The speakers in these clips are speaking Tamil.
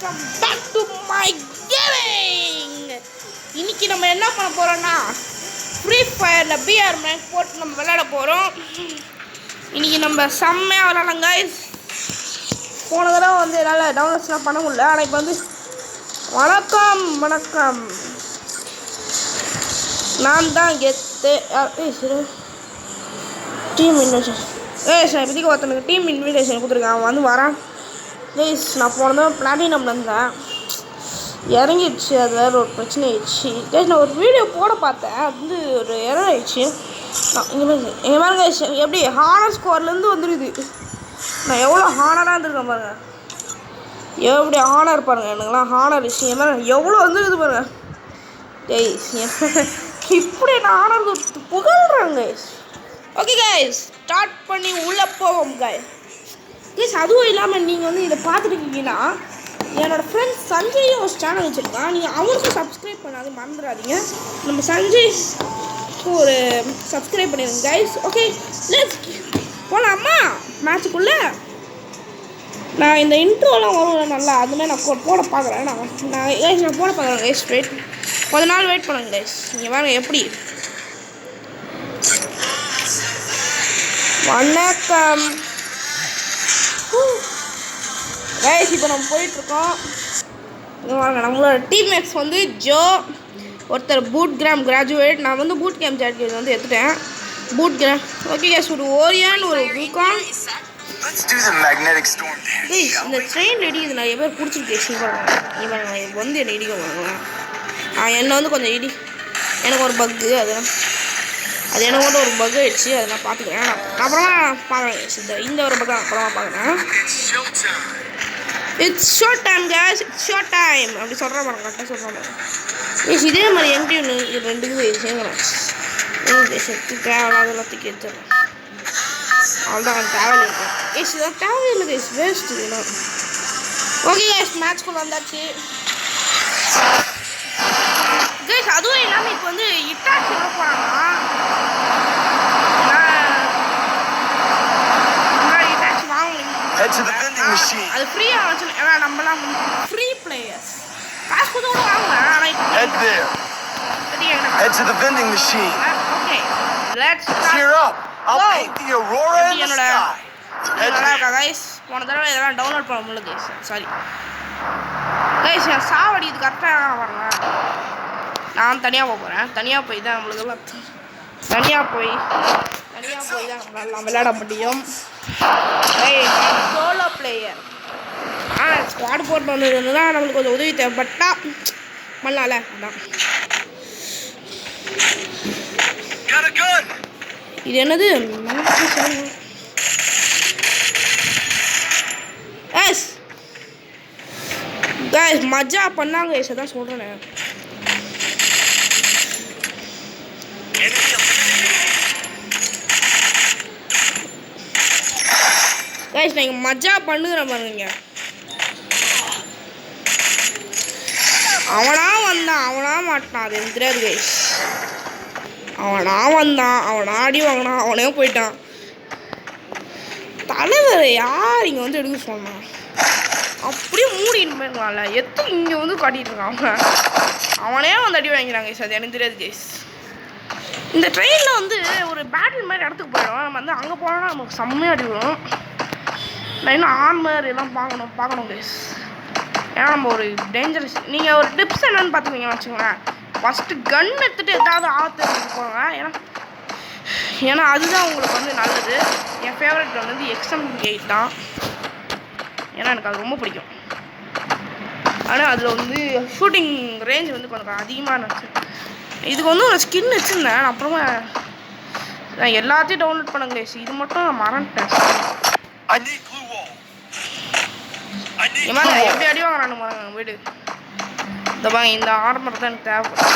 welcome back to my gaming. இன்னைக்கு நம்ம என்ன பண்ண போறோம்னா ஃப்ரீ ஃபயர்ல பிஆர் மேக் போட்டு நம்ம விளையாட போறோம். இன்னைக்கு நம்ம செம்மையா விளையாடலாம் गाइस. போன தடவை வந்து என்னால் டவுன்லோட்ஸ்லாம் பண்ண முடியல. ஆனால் இப்போ வந்து வணக்கம் நான் தான் கெத்து டீம் இன்விடேஷன் சார் இப்போதைக்கு ஒருத்தனுக்கு டீம் இன்விடேஷன் கொடுத்துருக்கேன். அவன் வந்து வரான் ப்ளீஸ். நான் போனதும் பிளாட்டினம் இருந்தேன், இறங்கிடுச்சு. அது வேறு ஒரு பிரச்சனை ஆயிடுச்சு. நான் ஒரு வீடியோ போட பார்த்தேன், அது வந்து ஒரு எரர் ஆயிடுச்சு. நான் இங்கே பாருங்க எப்படி ஹானர் ஸ்கோர்லேருந்து வந்துடுது. நான் எவ்வளோ ஹானராக இருந்திருக்கேன் பாருங்கள், எப்படி ஹானர் பாருங்கள். எனக்குலாம் ஹானர் விஷயம் பாருங்கள் எவ்வளோ வந்துருக்குது பாருங்கள். இப்படி நான் ஹானர் புகழ்கிறேன். ஓகே கைஸ், ஸ்டார்ட் பண்ணி உள்ளே போவோம் கைஸ். அதுவும் இல்லாமல் நீங்கள் வந்து இதை பார்த்துருக்கீங்கன்னா என்னோடய ஃப்ரெண்ட் சஞ்சயும் ஒரு சேனல் வச்சுருக்கான். நீங்கள் அவருக்கும் சப்ஸ்கிரைப் பண்ணாது மறந்துடாதீங்க. நம்ம சஞ்சய் ஒரு சப்ஸ்கிரைப் பண்ணிடுங்க கைஸ். ஓகே லெட்ஸ் போகலாமா மேட்சுக்குள்ளே. நான் இந்த இன்ட்ரோலாம் வரும் நல்லா, அதுமாதிரி நான் போட பார்க்குறேன். நான் போட பார்க்குறேன் கைஸ். கொஞ்ச நாள் வெயிட் பண்ணுங்க கைஸ். நீங்கள் பாருங்க எப்படி. வணக்கம் கைஸ், இப்போ நம்ம போயிட்டுருக்கோம். நம்மளோட டீம்மேட்ஸ் வந்து ஜோ, ஒருத்தர் பூட் கிராம் கிராஜுவேட். நான் வந்து பூட் கேம்ப் ஜாக்கெட் வந்து எடுத்துட்டேன். Boot gram okay guys. ஒரு ஓரியான் ஒரு பூகான். இந்த ட்ரெயின் ரெடி இது நிறைய பேர் பிடிச்சிருக்கு. இவன் வந்து என்னை இடிக்க வாங்கலாம். என்னை வந்து கொஞ்சம் எனக்கு ஒரு பக்கு, அது எனக்கு மட்டும் ஒரு பக் ஆயிடுச்சு. அதை நான் பார்த்துக்கிறேன். அப்புறமா பார்க்குறேன். இந்த ஒரு பக்கம் அப்புறமா பார்க்குறேன். It's short time case, it's short time அப்படி சொல்கிறேன் பாருங்க, கரெக்டாக சொல்கிறேன் பாருங்க. இதே மாதிரி எம்டி ஒன்று ரெண்டுக்கு சேர்ந்துறேன். செத்து தேவையில்லாத எல்லாத்துக்கு எடுத்துறேன். அவ்வளோதான் தேவையில்லை இருக்கேன். இதான் தேவையில்லை கைஸ், வேஸ்ட் இதெல்லாம். ஓகே கைஸ், மேட்ச்குள்ளே வந்தாச்சு கைஸ். அதுவும் இல்லாமல் இப்போ வந்து இட்டாச்சி எவ்வளோ போகிறாங்கன்னா இட்டாச்சி வாங்க அது ஃப்ரீயாக வச்சு. ஏன்னா நம்மளாம் ஃப்ரீ பிளேயர்ஸ் காசு கொடுத்து கூட வாங்குவேன். ஓகே லெட்ஸ் என்னோட கைஸ் போன தடவை இதெல்லாம் டவுன்லோட் பண்ண முடியல கைஸ். சாரி கைஸ், என் சாவடி இது கரெக்டாக வரலாம். நான் தனியாக போகிறேன். தனியாக போய் தான் நம்மளுக்கெல்லாம் தனியாக போய் தான் நம்மளால் விளையாட முடியும். சோலோ பிளேயர் ஸ்குவாட் போட்டு வந்ததுன்னா நம்மளுக்கு கொஞ்சம் உதவி தேவைப்பட்டா பண்ணலாம்ல. அதான் இது என்னது கைஸ் மஜா பண்ணாங்க கைஸ். அதான் சொல்கிறேன். கைஸ் நீங்கள் மஜா பண்ணுகிற பாருங்க. அவனா வந்தான் அவனா மாட்டான், அது எனக்கு தெரியாது கைஸ். அவனா வந்தான், அவனா ஆடி வாங்கினான், அவனே போயிட்டான். தலைவர் யார் இங்கே வந்து எடுக்க சொன்னான்? அப்படியே மூடிட்டு போயிருக்கலாம்ல. இங்கே வந்து காட்டிகிட்டு இருக்கான். அவனே வந்து அடி வாங்கிறான் கைஸ், அது எனக்கு தெரியாது கைஸ். இந்த ட்ரெயினில் வந்து ஒரு பேட்டில் மாதிரி இடத்துக்கு போயிடும். நம்ம வந்து அங்கே போனோம்னா நமக்கு செம்மையாக அடி வரும். நான் இன்னும் ஆர்மர் எல்லாம் பார்க்கணும் கைஸ். ஏன்னா நம்ம ஒரு டேஞ்சரஸ். நீங்கள் ஒரு டிப்ஸ் என்னென்னு பார்த்துக்கிங்கன்னு வச்சுக்கோங்களேன். ஃபஸ்ட்டு கன் எடுத்துகிட்டு ஏதாவது ஆபத்து போங்க. ஏன்னா அதுதான் உங்களுக்கு வந்து நல்லது. என் ஃபேவரட் கன் வந்து XM8 தான். ஏன்னா எனக்கு அது ரொம்ப பிடிக்கும். ஆனால் அதில் வந்து ஷூட்டிங் ரேஞ்ச் வந்து கொஞ்சம் அதிகமாக இருந்துச்சு. இதுக்கு வந்து ஒரு ஸ்கின் வச்சுருந்தேன். அப்புறமா நான் எல்லாத்தையும் டவுன்லோட் பண்ணுங்க கைஸ். இது மட்டும் நான் மறந்துட்டேன். எப்படி அடி வாங்குறானு பாருங்க வீடு. இந்த பாருங்க, இந்த ஆர்மர் தான் எனக்கு தேவைப்படும்.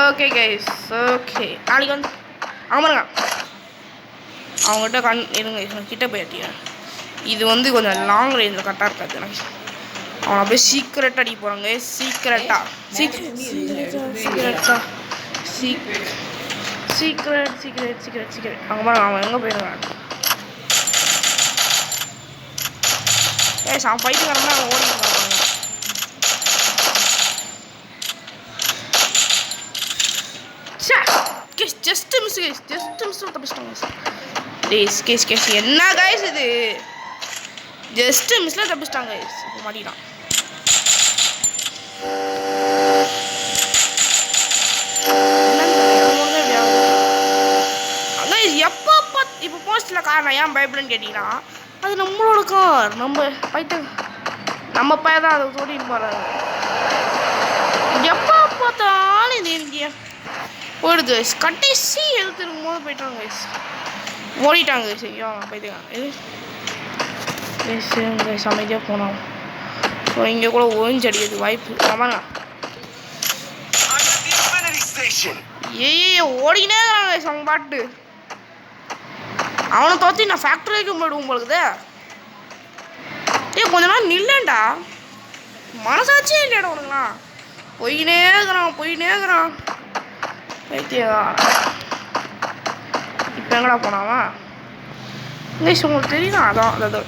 ஓகே கைஸ், ஓகே நாளைக்கு வந்து ஆமாங்க அவங்ககிட்ட இருங்க கிட்ட போய் அடிக்கிறேன். இது வந்து கொஞ்சம் லாங் ரேஞ்சில் கரெக்டாக இருக்காது எனக்கு. அவனை அப்படியே சீக்கிரட்டாக அடிக்க போகிறாங்க. சீக்கிரட் அங்கே பாருங்க. அவன் எங்கே போயிருக்கான்? கைஸ் அவன் பைத்தியக்காரன் அவன் ஓடிட்டு இருக்கான். Just miss guys, just miss தப்பிச்சிட்டாங்க கைஸ். கேஸ் கேஸ் என்ன கைஸ் இது, ஜஸ்ட் மிஸ்ல தப்பிச்சிட்டாங்க கைஸ். இப்போ மாட்டிட்டான். எப்போ இப்போ போஸ்ட்டில் காரணம் ஏன் பயப்படன்னு கேட்டிங்கன்னா அது நம்மளோட கார். நம்ம பையன் தான் அதை ஓட்டிட்டு போகிறாங்க. எப்போ பார்த்தாலும் இது இந்தியா போயிடுது கைஸ். கடைசி எழுத்துருக்கும் போது போயிட்டாங்க கைஸ், ஓடிட்டாங்க கைஸ். ஐயோ போயிட்டாங்க கைஸ். அமைதியாக போனோம். ஸோ இங்கே கூட ஓஞ்சி அடிக்கிறது வாய்ப்பு. ஆமாங்க ஏய் ஓடினே இருக்காங்க கைஸ் அவங்க பாட்டு. அவனை தோற்றி நான் ஃபேக்ட்ரி வரைக்கும் போயிடுவோம் போலுக்குது. ஏ கொஞ்ச நாள் நில்லேண்டா, மனசாட்சியே இல்லையாடா உனக்குலாம். போயினே இருக்கிறான் பைத்தியா. இப்போ எங்கடா போனாவன் கைஸ் உங்களுக்கு தெரியுதா? அதான் அதாவது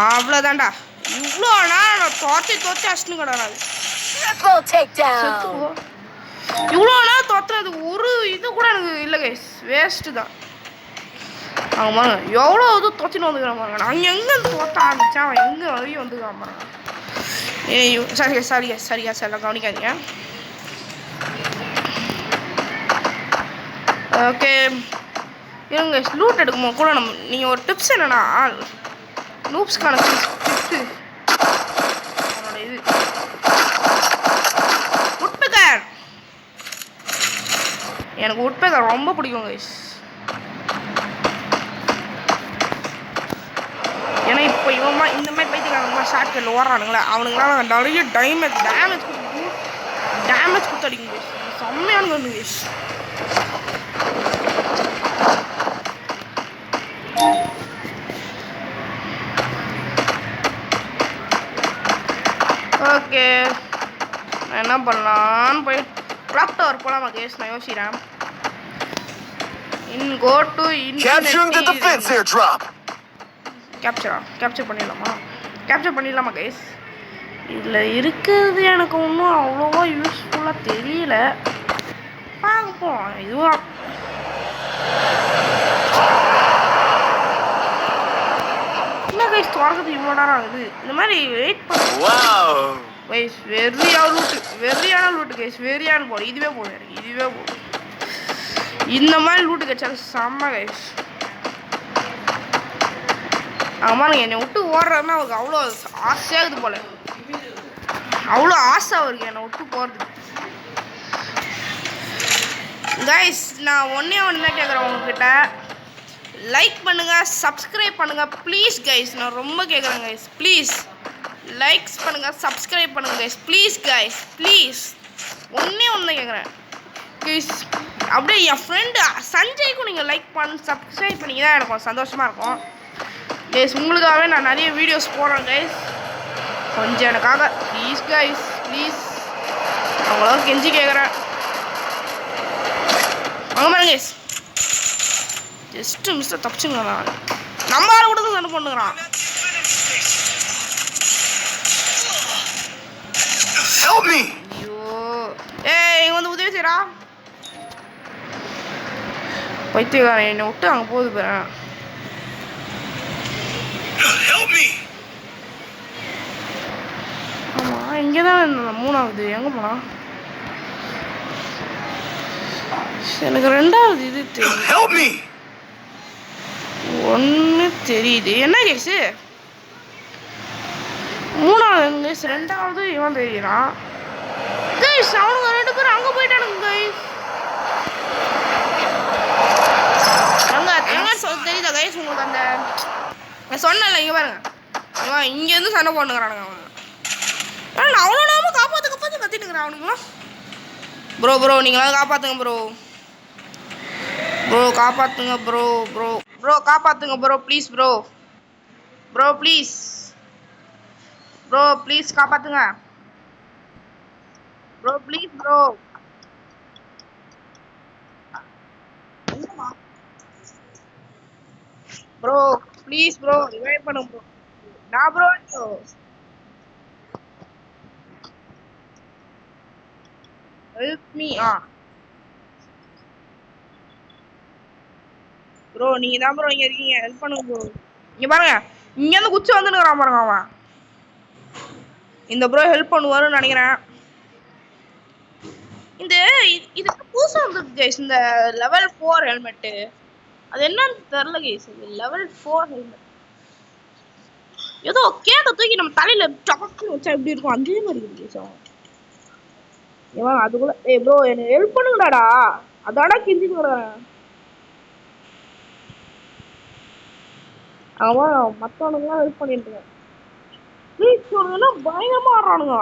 அவ்வளோதான்டா. இவ்வளோ நான் தோற்றி அடிச்சுன்னு கிடறாது. இவ்வளோ நாள் தோத்துறது ஒரு இது கூட எனக்கு இல்லை கைஸ், வேஸ்ட்டு தான். அவங்க பாருங்க எவ்வளோ இது தோச்சின்னு வந்துக்கிறான் பாருங்க. நான் எங்கேருந்து தோற்ற ஆரம்பித்தேன் அவன் எங்கே வரையும் வந்துக்கிறான் பாருங்க. சரியா எல்லாம் கவனிக்காதீங்க. ஓகே இருங்க லூட் எடுக்கும்போது கூட நீங்கள் ஒரு டிப்ஸ் என்னன்னா நூப்ஸ்க்கான டிப்ஸு அவனோட இது உட்பேக்கர். எனக்கு உட்பேக்கர் ரொம்ப பிடிக்கும் கைஸ். ஏன்னா இப்போ இவன் இந்த மாதிரி பைத்தியக்காரங்க ஷார்ட் கட்டில் ஓடுறானுங்களே அவனுங்களாம் நிறைய டேமேஜ் கொடுத்து அடிக்கும் கைஸ். செம்மையான கண்ணு கைஸ். ஓகே நான் என்ன பண்ணலான்னு போய் கிளாக் டவர் போகலாமா கேஸ் நான் யோசிக்கிறேன். கோ டு கேப்சர் பண்ணிடலாமா கேஸ். இதில் இருக்கிறது எனக்கு ஒன்றும் அவ்வளோவா யூஸ்ஃபுல்லாக தெரியல. பார்ப்போம். இதுவும் என்ன கைஸ் திறக்கிறது இவ்வளோ நேரம் ஆகுது. இந்த மாதிரி வெயிட் பண்ண கைஸ். வெறியான லூட்டு கைஸ். வெறியான போடு. இதுவே போடும் எனக்கு. இந்த மாதிரி லூட்டு கிடைச்சாலும் செம்ம கைஸ். ஆமாம் என்னை விட்டு ஓடுறதுன்னா அவருக்கு அவ்வளோ ஆசையாகுது போல. அவ்வளோ ஆசை அவருக்கு என்னை விட்டு போகிறது. கைஸ் நான் ஒன்று தான் கேட்குறேன் உங்ககிட்ட. லைக் பண்ணுங்கள், சப்ஸ்கிரைப் பண்ணுங்கள் ப்ளீஸ் கைஸ். நான் ரொம்ப கேட்குறேன் கைஸ். ப்ளீஸ் லைக்ஸ் பண்ணுங்கள், சப்ஸ்கிரைப் பண்ணுங்கள் கைஸ். ப்ளீஸ் ஒன்று தான் கேட்குறேன் கைஸ். அப்படியே என் ஃப்ரெண்டு சஞ்சய்க்கும் நீங்கள் சப்ஸ்கிரைப் பண்ணிங்கன்னா எனக்கு கொஞ்சம் சந்தோஷமாக இருக்கும் கைஸ். உங்களுக்காகவே நான் நிறைய வீடியோஸ் போடுறேன் கைஸ். கொஞ்சம் எனக்காக ப்ளீஸ் கைஸ், ப்ளீஸ் அவங்களாக கெஞ்சி கேட்குறேன். வாங்க பாருங்க கைஸ். ஜஸ்ட்டு மிஸ்டர் தப்பிச்சுங்களா நம்ம ஆளை கூட தான் சண்டை பண்ணுறான். ஐயோ இங்கே வந்து உதவி செய்யறா பைத்தியக்காரன். என்னை விட்டு அங்கே போகுது போகிறேன். ஆமாம் இங்கே தான் இருந்தேன். 3வது எங்கே போனா? எனக்கு 2வது இது தெரியும். ஒன்று தெரியுது. என்ன கேஸு? 3வது கேஸ். 2வது இவன் தெரியுறான் கைஸ். அவனுங்க 2 பேரும் அங்கே போயிட்டானுங்க கைஸ். எங்க தெரியுதா கைஸ் உங்களுக்கு? அந்த நான் சொன்னேன்ல இங்கே பாருங்க. இவன் இங்கேருந்து சண்டை போட்டுக்கிறானுங்க அவனுங்க. ஆனால் அவ்வளோ நாம காப்பாற்ற கத்திட்டுக்கிறான் அவனுங்களாம். ப்ரோ நீங்களாவது காப்பாற்றுங்க ப்ரோ காப்பாற்றுங்க ப்ரோ காப்பாற்றுங்க ப்ரோ ப்ளீஸ் ப்ரோ ப்ளீஸ் காப்பாற்றுங்க bro please bro. Bro please bro revive பண்ணுங்க ப்ரோ. நான் ப்ரோ ஹெல்ப் மீ. ப்ரோ நீங்க தான் ப்ரோ இங்க இருக்கீங்க, ஹெல்ப் பண்ணுங்க ப்ரோ. இங்க பாருங்க, இங்க இருந்து குச்சி வந்துனுக்குறான் பாருங்க அவன். இந்த ப்ரோ ஹெல்ப் பண்ணுவாருன்னு நினைக்கிறேன். இந்த இதுக்கு புதுசா வந்துருக்கு கைஸ் இந்த லெவல் 4 ஹெல்மெட். அது என்னன்னு தெரியல கைஸ். இது லெவல் 4 ஹெல்மெட். ஏதோ கேக்க தூக்கி நம்ம தலையில டபக்குன்னு வச்சா எப்படி இருக்கும் அதே மாதிரி இருக்கு கைஸ். ஏன் அதுக்குள்ள ப்ரோ எனக்கு ஹெல்ப் பண்ணுங்கடாடா. அதாடா கிஞ்சிட்டு வரேன். அவன் மத்தவனுக்குலாம் ஹெல்ப் பண்ணிட்டு இருக்கேன். ப்ளீஸ் சொல்லுங்கன்னா பயங்கரமா ஆடுறானுங்க.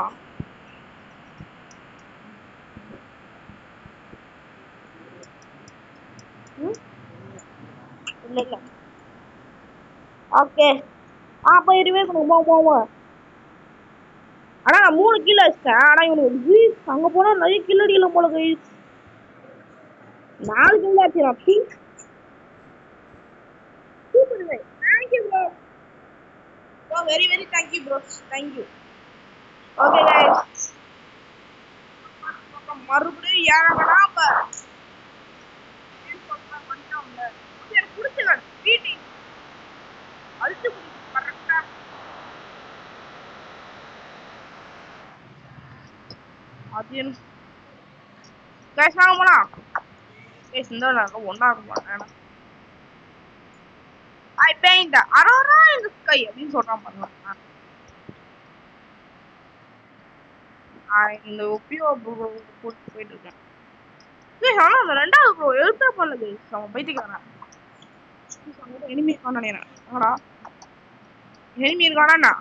இல்ல இல்ல ஓகே. போயிடுவே போவோம். ஆனா நான் 3 கிலோ வச்சிட்டேன். ஆனா இவனுக்கு அங்க போனா நிறைய கிலோ அடிக்கலாம் போல கைஸ். 4 கிலோ ஆச்சு. Super guys. Thank you bro. Bro very very thank you bro. Thank you. Okay guys. மறுபடியும் ஏறாங்கடா அப்ப. எனக்கு பிடிச்சல வீட்டு அழுத்து கரெக்டா. அது என்ன கைஸ் வாங்க போலாம். கைஸ் இந்த ஒன்னா இருக்க மாட்டேன். ஐ பெயிண்ட் அரௌரா இன் தி ஸ்கை அப்படின்னு சொல்றான் பாருங்க. இந்த ஒப்பியோ போட்டு போயிட்டு இருக்கேன். ஆனா அந்த ரெண்டாவது ப்ரோ எழுத்தே பண்ணல கைஸ். அவன் பைத்தியக்காரன். எனிமி இருக்கான்னு நினைக்கிறேன். ஆடா எனிமி இருக்கானா?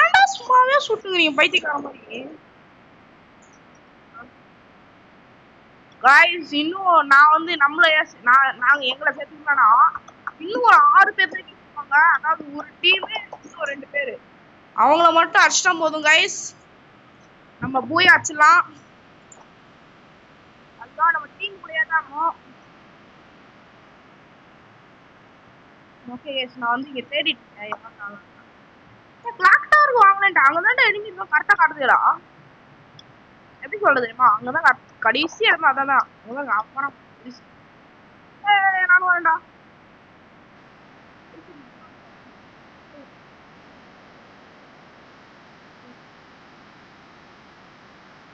ஏன்டா சும்மாவே சுட்டுக்கிறீங்க பைத்தியக்காரன் மாதிரி? காய்ஸ் இன்னும் நான் வந்து நம்மள நாங்க எங்களை சேர்த்துக்கலன்னா இன்னும் ஒரு 6 பேர் இருப்பாங்க. அதாவது ஒரு டீம் இன்னும் 2 பேரு அவங்கள மட்டும் அடிச்சிட்டா போதும் காய்ஸ். நம்ம போய் அடிச்சிடலாம். அதுதான் நம்ம டீம் கூடயே தான் இருக்கணும். ஓகே கைஸ் நான் வந்து இங்க தேடிட்டு இருக்கேன். கிளாக் டவர் வாங்கலன்ட்டு அங்கதான் எனிமி கரெக்டா காட்டுதுடா. எப்படி சொல்றது தெரியுமா? அங்கதான் கடைசி இடமா அதான் அங்கதான் அப்புறம் நானும் வரேன்டா.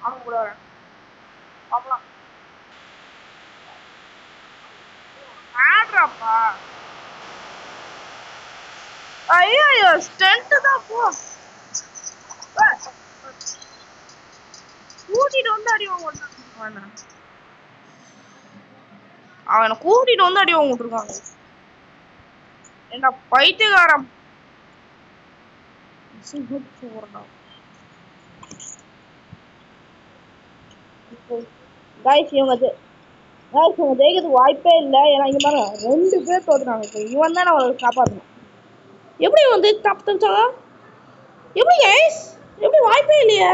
அவன் கூட வரேன். பார்க்கலாம். ஆடுறாப்பா. ஐயோ ஸ்டண்ட் தான் போ. கூட்டிட்டு வந்து அடி வாங்க. அவனை கூட்டிட்டு வந்து அடி வாங்க விட்டுருக்காங்க. என்ன பைத்தியக்காரம். காய்ஸ் இவங்க ஜெயிக்கிறதுக்கு வாய்ப்பே இல்லை. ஏன்னா இங்க பாருங்க 2 பேர் தோத்துறாங்க. இப்போ இவன் தான் அவளை காப்பாற்றணும். எப்படி வந்து தப்பிச்சாங்க? எப்படி கைஸ்? எப்படி வாய்ப்பே இல்லையா?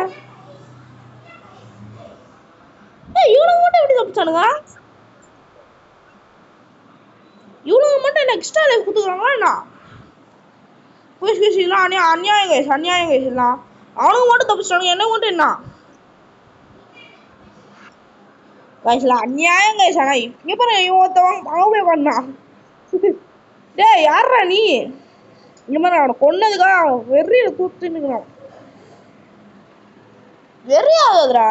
இவனுக்கு மட்டும் எப்படி தப்பிச்சானுங்க? இவனுக்கு மட்டும் என்ன எக்ஸ்ட்ரா லைஃப் கொடுத்துக்கிறாங்களா என்ன? புஷ் எல்லாம் அநியாயம் கைஸ். அநியாயம் கைஸ் எல்லாம். அவனுக்கு மட்டும் தப்பிச்சானுங்க, என்ன மட்டும் என்ன கைஸ்லாம் அநியாயம் கைஸ். ஆனா இங்க பாருங்க இவன் ஒருத்தவன் அவன் பண்ணா. டேய் யாரா நீ? இந்த மாதிரி அவனை கொன்னதுக்காக அவன் வெறியில தூத்துனுக்குறான். வெறியாகுதுடா.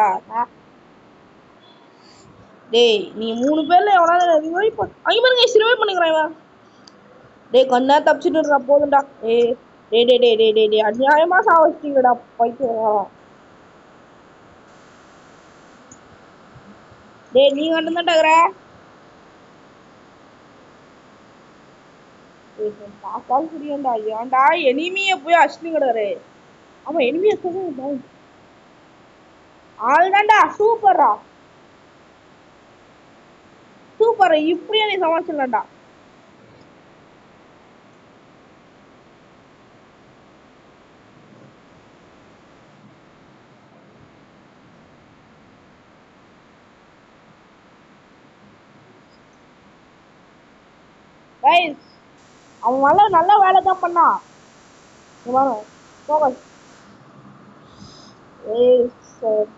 டேய் நீ 3 பேர்ல எவனாவது ரிவைவ் பண்ண அங்க பாருங்க ரிவைவ் பண்ணிக்கிறான் இவன். டேய் கொஞ்ச தப்பிச்சுட்டுறா போதும்டா. டேய் அநியாயமா சாவச்சிட்டீங்கடா பைத்தியம். டேய் நீ மட்டும் தான் டகர. பார்த்தாலும் புரியும்டா. ஏன்டா எனிமிய போய் அஷ்னி கிடக்குறே. ஆமா எனிமிய சொல்லுங்க. ஆள்தான்டா சூப்பர்ரா. சூப்பர் இப்படியே நீ சமாளிச்சிடலாம்டா. கைஸ் அவன் நல்ல வேலை தான் பண்ணான். ஃபோக்கஸ். ஏய் சார்.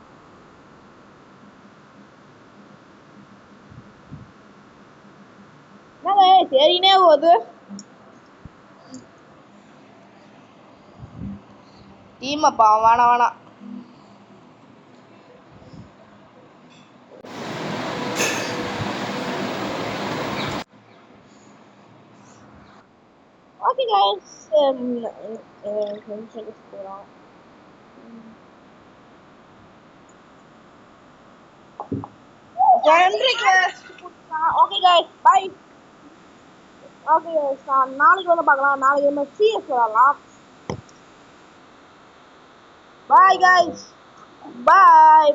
என்னங்க சரினே போகுது. டீமப்பா வேணாம். Okay guys okay guys bye. Okay நாளைக்கு வந்து பார்க்கலாம். நாளைக்கு நம்ம சிஎஸ் விளையாடலாம். Bye guys. Bye.